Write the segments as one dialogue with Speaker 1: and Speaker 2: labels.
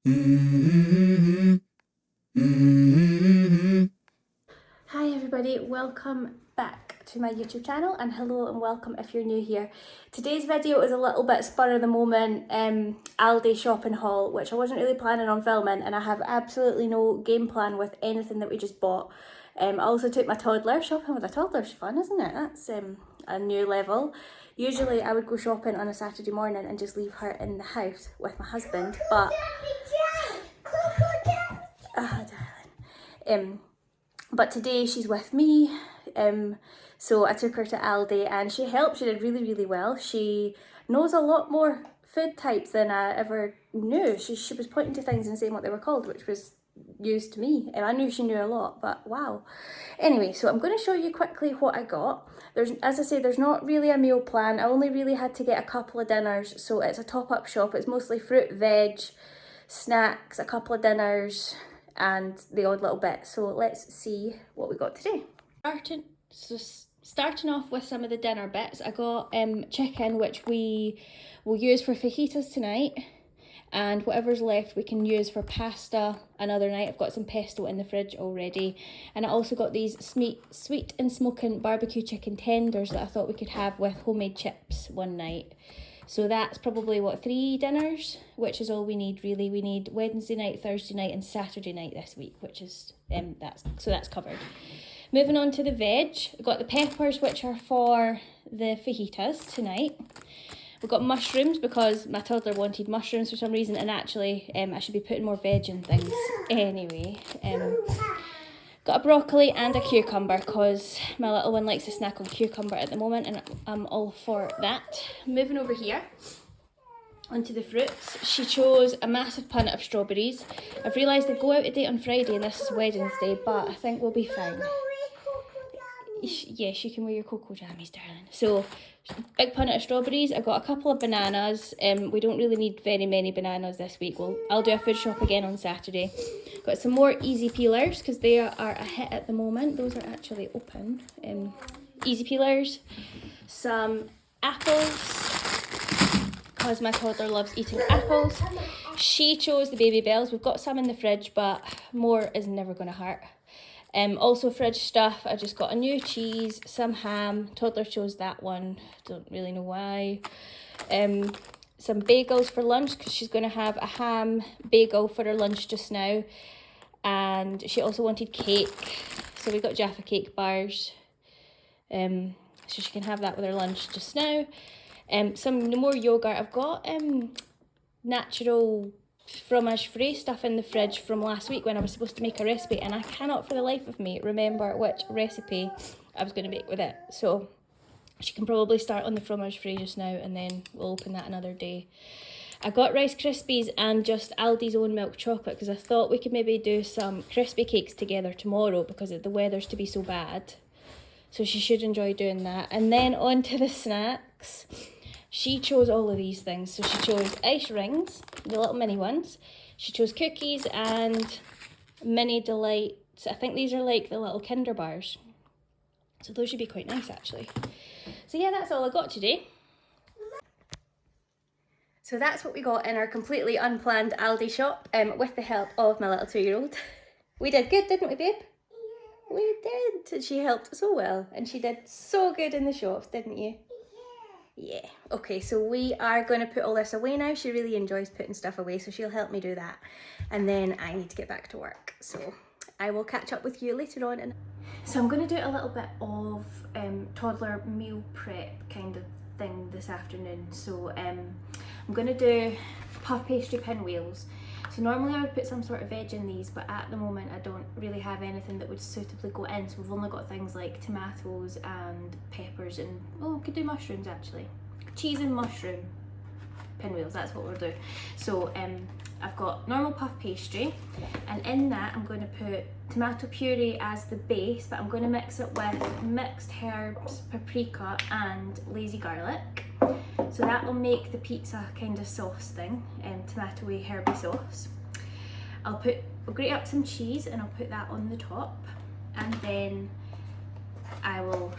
Speaker 1: Hi everybody, welcome back to my YouTube channel, and hello and welcome if you're new here. Today's video is a little bit spur of the moment Aldi shopping haul, which I wasn't really planning on filming, and I have absolutely no game plan with anything that we just bought. I also took my toddler. Shopping with a toddler's fun, isn't it? That's a new level. Usually I would go shopping on a Saturday morning and just leave her in the house with my husband, but but today she's with me, so I took her to Aldi and she helped. She did really, really well. She knows a lot more food types than I ever knew. She was pointing to things and saying what they were called, which was news to me. And I knew she knew a lot, but wow. Anyway, so I'm going to show you quickly what I got. As I say, there's not really a meal plan. I only really had to get a couple of dinners, so it's a top-up shop. It's mostly fruit, veg, snacks, a couple of dinners, and the odd little bit. So let's see what we got today. Starting off with some of the dinner bits, I got chicken, which we will use for fajitas tonight, and whatever's left we can use for pasta another night. I've got some pesto in the fridge already, and I also got these sweet and smoking barbecue chicken tenders that I thought we could have with homemade chips one night. So that's probably, what, 3 dinners, which is all we need really. We need Wednesday night, Thursday night and Saturday night this week, which is, that's covered. Moving on to the veg, we've got the peppers, which are for the fajitas tonight. We've got mushrooms because my toddler wanted mushrooms for some reason, and actually I should be putting more veg in things anyway. Got a broccoli and a cucumber because my little one likes to snack on cucumber at the moment, and I'm all for that. Moving over here onto the fruits, she chose a massive punnet of strawberries. I've realised they go out of date on Friday and this is Wednesday, but I think we'll be fine. Yes, you can wear your cocoa jammies, darling. So, big punnet of strawberries. I got a couple of bananas. We don't really need very many bananas this week. I'll do a food shop again on Saturday. Got some more easy peelers because they are a hit at the moment. Those are actually open. Easy peelers. Some apples because my toddler loves eating apples. She chose the Baby Bells. We've got some in the fridge, but more is never going to hurt. Also fridge stuff, I just got a new cheese, some ham. Toddler chose that one, don't really know why. Some bagels for lunch because she's going to have a ham bagel for her lunch just now. And she also wanted cake, so we got Jaffa cake bars. So she can have that with her lunch just now. Some more yogurt. I've got natural fromage free stuff in the fridge from last week when I was supposed to make a recipe, and I cannot for the life of me remember which recipe I was going to make with it. So she can probably start on the fromage free just now, and then we'll open that another day. I got Rice Krispies and just Aldi's own milk chocolate because I thought we could maybe do some crispy cakes together tomorrow because the weather's to be so bad. So she should enjoy doing that. And then on to the snacks. She chose all of these things. So she chose ice rings, the little mini ones. She chose cookies and mini delights. I think these are like the little Kinder bars. So those should be quite nice actually. So yeah, that's all I got today. So that's what we got in our completely unplanned Aldi shop with the help of my little 2-year-old. We did good, didn't we, babe? Yeah. We did. And she helped so well. And she did so good in the shops, didn't you? Yeah. Okay, so we are going to put all this away now. She really enjoys putting stuff away, so she'll help me do that. And then I need to get back to work. So I will catch up with you later on. So I'm going to do a little bit of toddler meal prep kind of thing this afternoon. So I'm going to do puff pastry pinwheels. So normally I would put some sort of veg in these, but at the moment I don't really have anything that would suitably go in. So we've only got things like tomatoes and peppers and, oh, we could do mushrooms actually. Cheese and mushroom pinwheels, that's what we'll do. So I've got normal puff pastry, and in that I'm going to put tomato puree as the base, but I'm going to mix it with mixed herbs, paprika and lazy garlic. So that will make the pizza kind of sauce thing, tomatoey herby sauce. I'll grate up some cheese and I'll put that on the top, and then I will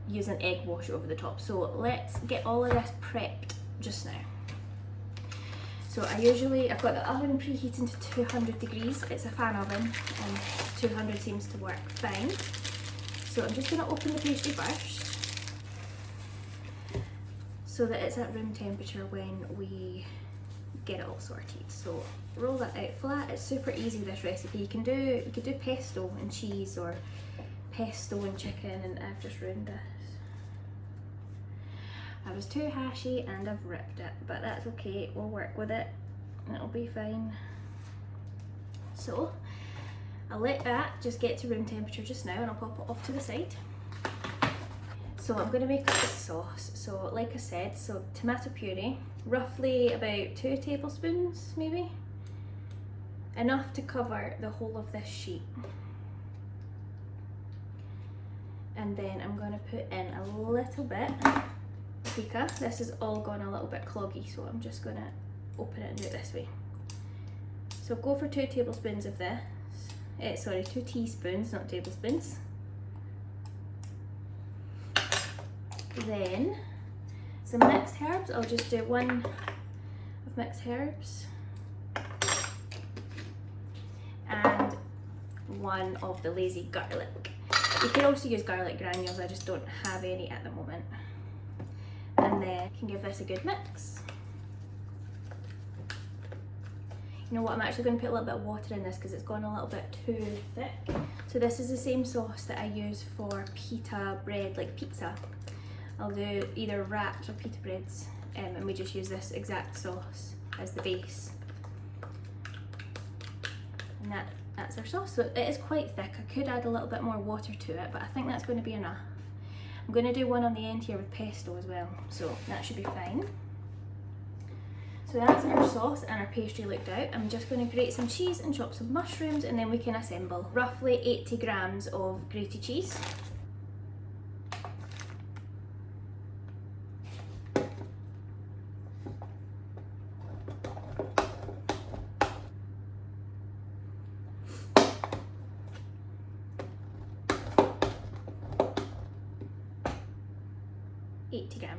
Speaker 1: use an egg wash over the top. So let's get all of this prepped just now. So I've got the oven preheating to 200 degrees. It's a fan oven and 200 seems to work fine. So I'm just going to open the pastry first so that it's at room temperature when we get it all sorted. So roll that out flat. It's super easy, this recipe. You could do pesto and cheese or pesto and chicken, and I've just ruined this. I was too hashy and I've ripped it, but that's okay, we'll work with it, it'll be fine. So I'll let that just get to room temperature just now and I'll pop it off to the side. So I'm going to make up the sauce. So like I said, so tomato puree, roughly about 2 tablespoons maybe, enough to cover the whole of this sheet. And then I'm going to put in a little bit paprika. This has all gone a little bit cloggy, so I'm just going to open it and do it this way. So go for 2 tablespoons of this. Sorry, 2 teaspoons, not tablespoons. Then some mixed herbs. I'll just do 1 of mixed herbs and 1 of the lazy garlic. You can also use garlic granules, I just don't have any at the moment. And then you can give this a good mix. You know what, I'm actually going to put a little bit of water in this because it's gone a little bit too thick. So this is the same sauce that I use for pita bread, like pizza. I'll do either wraps or pita breads, and we just use this exact sauce as the base. And that's our sauce. So it is quite thick. I could add a little bit more water to it, but I think that's going to be enough. I'm going to do one on the end here with pesto as well, so that should be fine. So that's our sauce and our pastry looked out. I'm just going to grate some cheese and chop some mushrooms, and then we can assemble. Roughly 80 grams of grated cheese.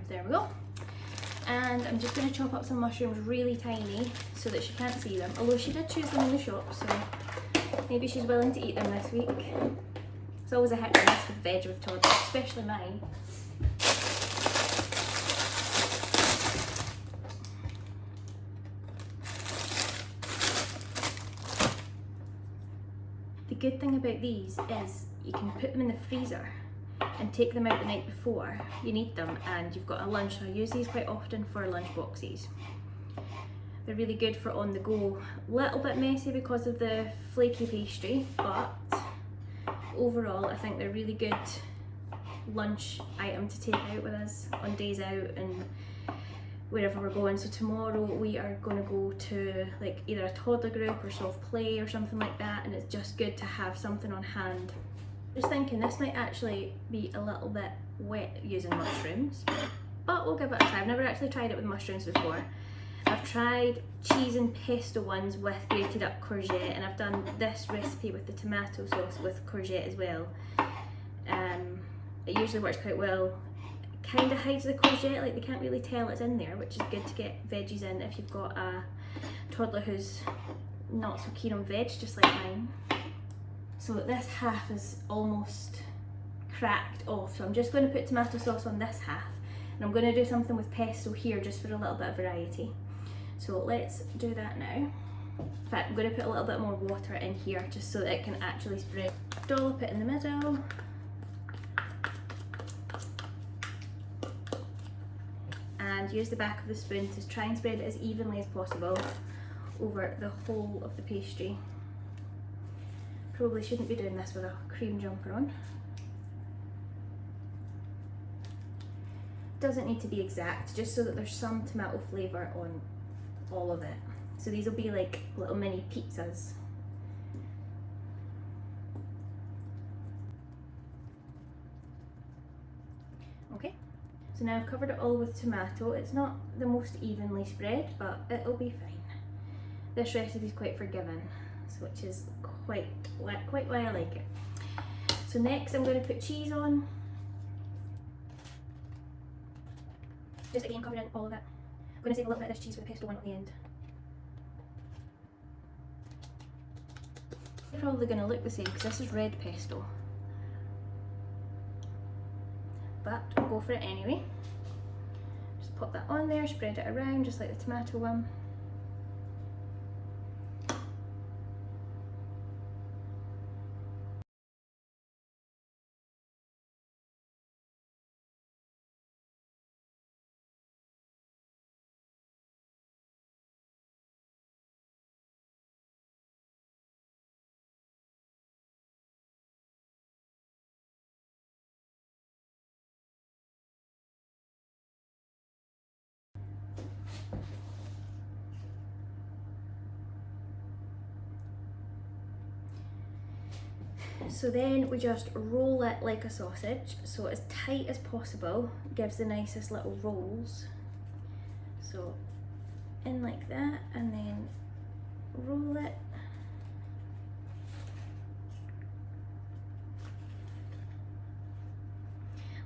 Speaker 1: There we go. And I'm just going to chop up some mushrooms really tiny so that she can't see them, although she did choose them in the shop, so maybe she's willing to eat them this week. It's always a hit or miss with veg with toddlers, especially mine. The good thing about these is you can put them in the freezer and take them out the night before you need them and you've got a lunch. So I use these quite often for lunch boxes. They're really good for on the go. A little bit messy because of the flaky pastry, but overall I think they're really good lunch item to take out with us on days out and wherever we're going. So tomorrow we are going to go to like either a toddler group or soft play or something like that, and it's just good to have something on hand. Just thinking this might actually be a little bit wet using mushrooms, but we'll give it a try. I've never actually tried it with mushrooms before. I've tried cheese and pesto ones with grated up courgette, and I've done this recipe with the tomato sauce with courgette as well. It usually works quite well. It kind of hides the courgette, like they can't really tell it's in there, which is good to get veggies in if you've got a toddler who's not so keen on veg, just like mine. So this half is almost cracked off, so I'm just going to put tomato sauce on this half, and I'm going to do something with pesto here just for a little bit of variety. So let's do that now. In fact, I'm going to put a little bit more water in here just so that it can actually spread. Dollop it in the middle. And use the back of the spoon to try and spread it as evenly as possible over the whole of the pastry. Probably shouldn't be doing this with a cream jumper on. Doesn't need to be exact, just so that there's some tomato flavour on all of it. So these will be like little mini pizzas. Okay, so now I've covered it all with tomato. It's not the most evenly spread, but it'll be fine. This recipe is quite forgiving, which is quite why I like it. So next I'm going to put cheese on. Just again covering all of it. I'm going to save a little bit of this cheese for the pesto one at the end. Probably going to look the same because this is red pesto, but we'll go for it anyway. Just pop that on there, spread it around just like the tomato one. So then we just roll it like a sausage, so as tight as possible, gives the nicest little rolls. So in like that, and then roll it.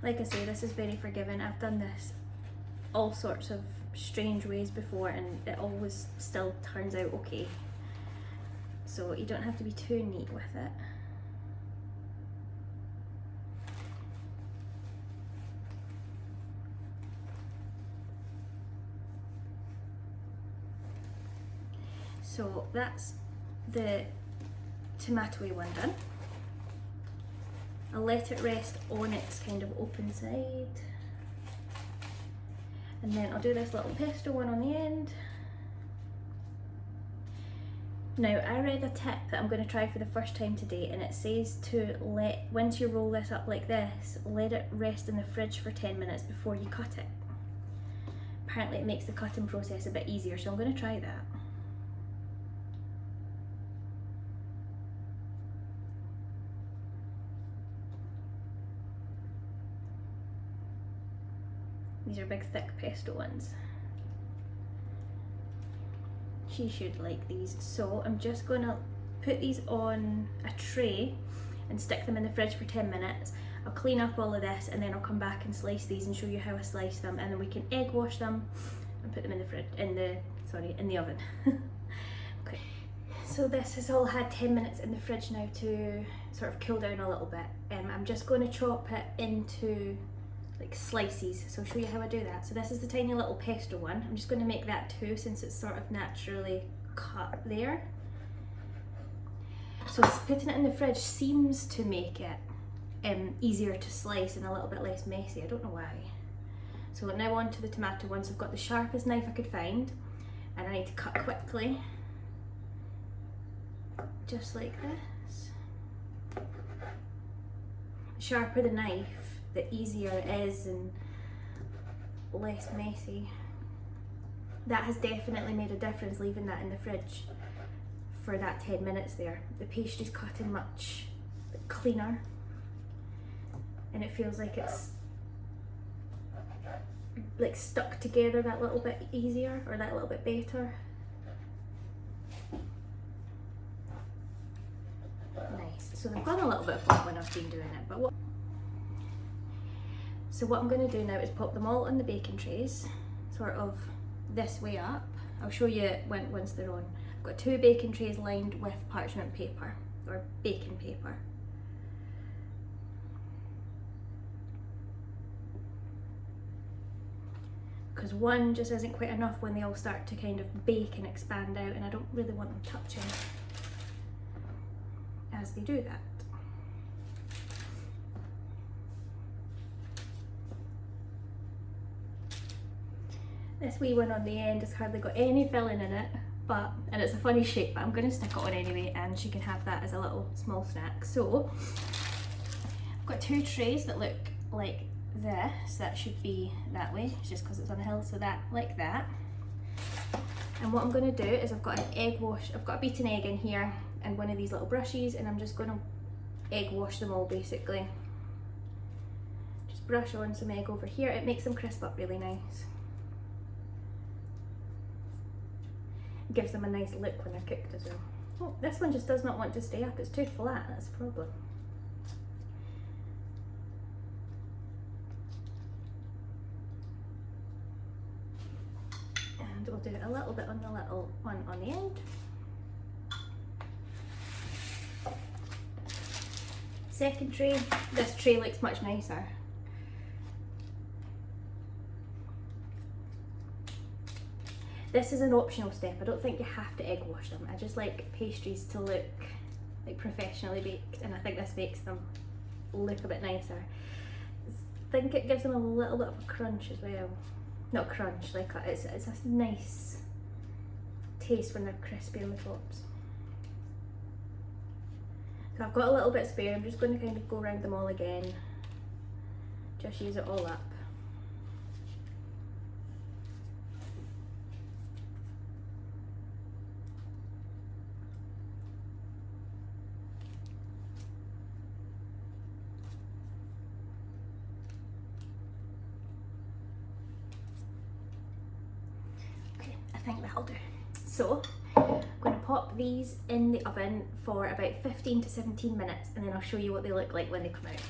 Speaker 1: Like I say, this is very forgiving. I've done this all sorts of strange ways before and it always still turns out okay. So you don't have to be too neat with it. So that's the tomatoey one done. I'll let it rest on its kind of open side. And then I'll do this little pesto one on the end. Now I read a tip that I'm going to try for the first time today, and it says to once you roll this up like this, let it rest in the fridge for 10 minutes before you cut it. Apparently it makes the cutting process a bit easier, so I'm going to try that. These are big thick pesto ones. She should like these. So I'm just going to put these on a tray and stick them in the fridge for 10 minutes. I'll clean up all of this and then I'll come back and slice these and show you how I slice them, and then we can egg wash them and put them in the fridge, in the oven. Okay. So this has all had 10 minutes in the fridge now to sort of cool down a little bit. I'm just going to chop it into like slices, so I'll show you how I do that. So this is the tiny little pesto one. I'm just going to make that two since it's sort of naturally cut there. So putting it in the fridge seems to make it easier to slice and a little bit less messy. I don't know why. So now on to the tomato ones. I've got the sharpest knife I could find and I need to cut quickly, just like this. The sharper the knife, the easier it is and less messy. That has definitely made a difference, leaving that in the fridge for that 10 minutes there. The pastry's cutting much cleaner and it feels like it's like stuck together that little bit easier, or that little bit better. Nice. So they've gone a little bit flat when I've been doing it, but so what I'm going to do now is pop them all on the baking trays, sort of this way up. I'll show you once they're on. I've got 2 baking trays lined with parchment paper, or baking paper. Because one just isn't quite enough when they all start to kind of bake and expand out, and I don't really want them touching as they do that. This wee one on the end has hardly got any filling in it, and it's a funny shape, but I'm going to stick it on anyway and she can have that as a little small snack. So I've got 2 trays that look like this. That should be that way, it's just because it's on a hill, so that like that. And what I'm going to do is I've got a beaten egg in here and one of these little brushes, and I'm just going to egg wash them all basically. Just brush on some egg over here, it makes them crisp up really nice. Gives them a nice look when they're cooked as well. Oh, this one just does not want to stay up, it's too flat, that's the problem. And we'll do a little bit on the little one on the end. Second tray, this tray looks much nicer. This is an optional step. I don't think you have to egg wash them. I just like pastries to look like professionally baked, and I think this makes them look a bit nicer. I think it gives them a little bit of a crunch as well. Not crunch, like it's a nice taste when they're crispy on the tops. So I've got a little bit spare. I'm just going to kind of go around them all again. Just use it all up. I think that'll do. So I'm going to pop these in the oven for about 15 to 17 minutes, and then I'll show you what they look like when they come out.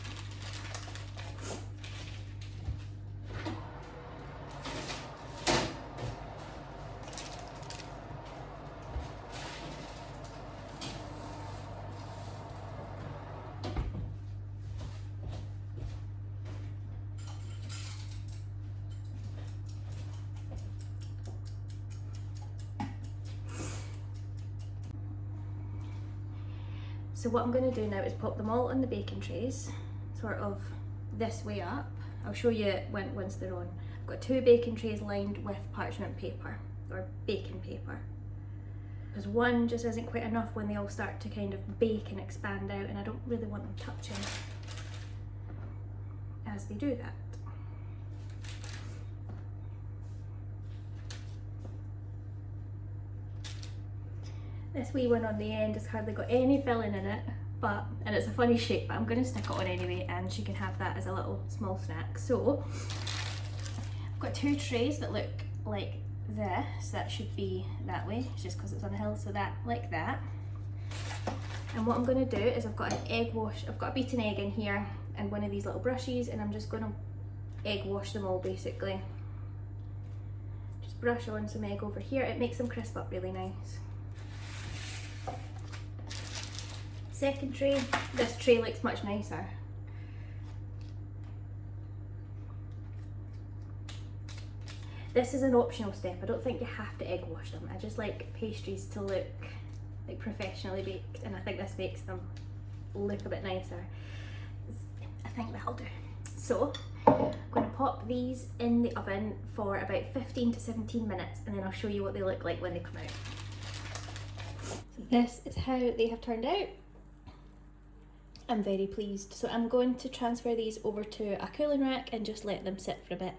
Speaker 1: So what I'm going to do now is pop them all on the baking trays, sort of this way up. I'll show you once they're on. I've got 2 baking trays lined with parchment paper or baking paper, because one just isn't quite enough when they all start to kind of bake and expand out, and I don't really want them touching as they do that. This wee one on the end has hardly got any filling in it, and it's a funny shape, but I'm going to stick it on anyway, and she can have that as a little small snack. So I've got 2 trays that look like this. That should be that way, it's just because it's on a hill, so that like that. And what I'm going to do is I've got an egg wash, I've got a beaten egg in here and one of these little brushes, and I'm just going to egg wash them all basically. Just brush on some egg over here, it makes them crisp up really nice. Second tray, this tray looks much nicer. This is an optional step. I don't think you have to egg wash them. I just like pastries to look like professionally baked, and I think this makes them look a bit nicer. I think that'll do. So I'm going to pop these in the oven for about 15 to 17 minutes, and then I'll show you what they look like when they come out. So this is how they have turned out. I'm very pleased. So I'm going to transfer these over to a cooling rack and just let them sit for a bit.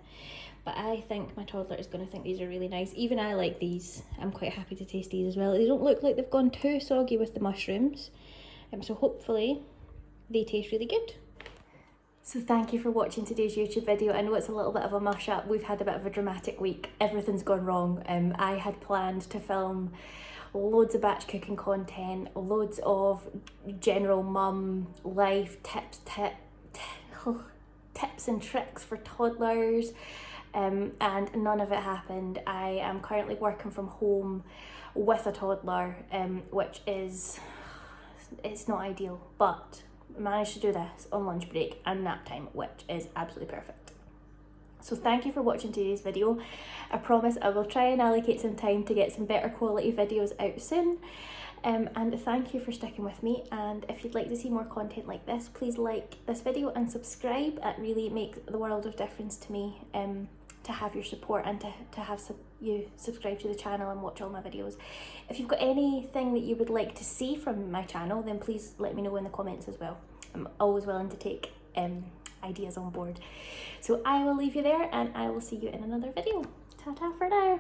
Speaker 1: But I think my toddler is going to think these are really nice. Even I like these. I'm quite happy to taste these as well. They don't look like they've gone too soggy with the mushrooms. So hopefully they taste really good. So thank you for watching today's YouTube video. I know it's a little bit of a mush up. We've had a bit of a dramatic week. Everything's gone wrong. I had planned to film loads of batch cooking content, loads of general mum life tips and tricks for toddlers, and none of it happened. I am currently working from home with a toddler, which is, it's not ideal, but I managed to do this on lunch break and nap time, which is absolutely perfect. So thank you for watching today's video. I promise I will try and allocate some time to get some better quality videos out soon. And thank you for sticking with me, and if you'd like to see more content like this, please like this video and subscribe. It really makes the world of difference to me, to have your support and to have you subscribe to the channel and watch all my videos. If you've got anything that you would like to see from my channel, then please let me know in the comments as well. I'm always willing to take ideas on board. So I will leave you there, and I will see you in another video. Ta-ta for now.